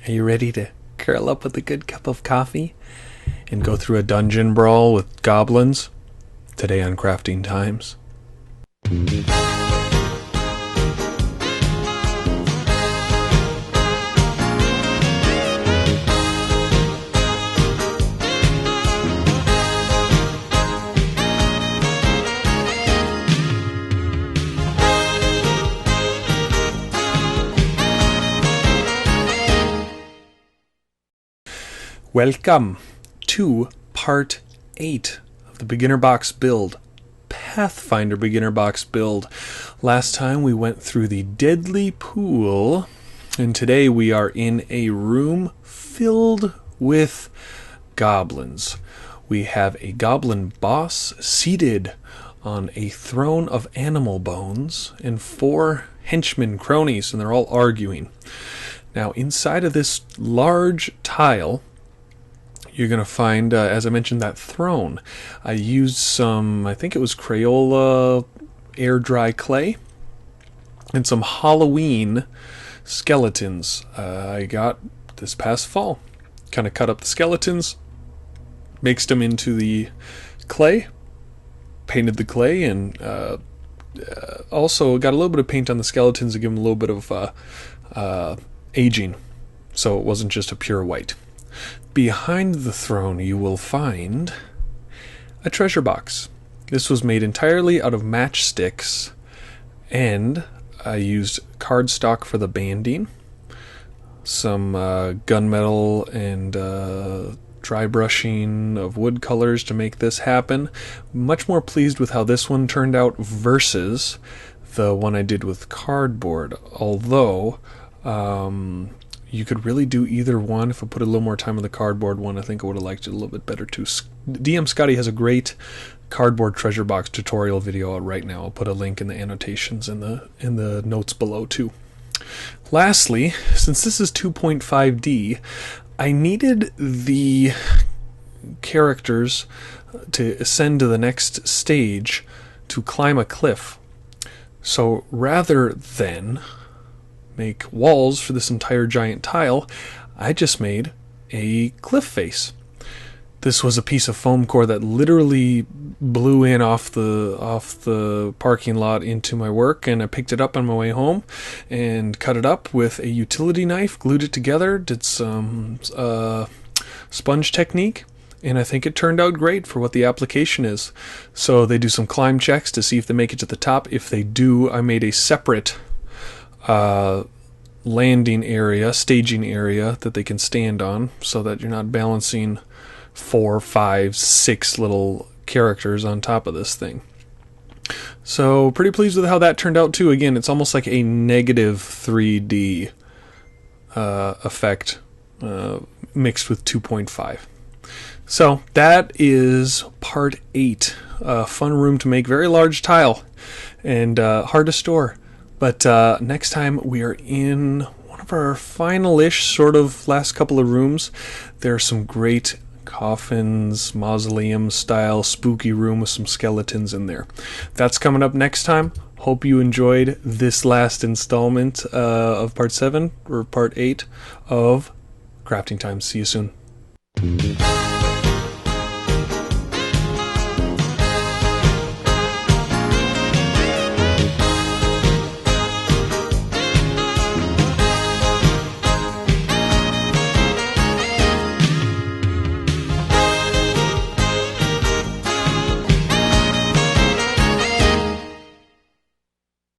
Are you ready to curl up with a good cup of coffee and go through a dungeon brawl with goblins? Today on Crafting Times. Welcome to Part 8 of the Beginner Box build, Pathfinder Beginner Box build. Last time we went through the Deadly Pool, and today we are in a room filled with goblins. We have a goblin boss seated on a throne of animal bones, and 4 henchmen cronies, and they're all arguing. Now, inside of this large tile, you're going to find, as I mentioned, that throne. I used some, I think it was Crayola air dry clay and some Halloween skeletons I got this past fall. Kind of cut up the skeletons, mixed them into the clay, painted the clay, and also got a little bit of paint on the skeletons to give them a little bit of aging, so it wasn't just a pure white. Behind the throne you will find a treasure box. This was made entirely out of matchsticks, and I used cardstock for the banding, some gunmetal and dry brushing of wood colors to make this happen. Much more pleased with how this one turned out versus the one I did with cardboard, although you could really do either one. If I put a little more time on the cardboard one, I think I would have liked it a little bit better too. DM Scotty has a great cardboard treasure box tutorial video out right now. I'll put a link in the annotations in the notes below too. Lastly, since this is 2.5D, I needed the characters to ascend to the next stage to climb a cliff. So rather than make walls for this entire giant tile, I just made a cliff face. This was a piece of foam core that literally blew in off the parking lot into my work, and I picked it up on my way home and cut it up with a utility knife, glued it together, did some sponge technique, and I think it turned out great for what the application is. So they do some climb checks to see if they make it to the top. If they do, I made a separate landing area, staging area that they can stand on, so that you're not balancing 4, 5, 6 little characters on top of this thing. So pretty pleased with how that turned out too. Again, it's almost like a negative 3D effect mixed with 2.5. So that is part 8. Fun room to make, very large tile, and hard to store. But next time we are in one of our final-ish sort of last couple of rooms. There are some great coffins, mausoleum-style spooky room with some skeletons in there. That's coming up next time. Hope you enjoyed this last installment of Part 7, or Part 8 of Crafting Time. See you soon.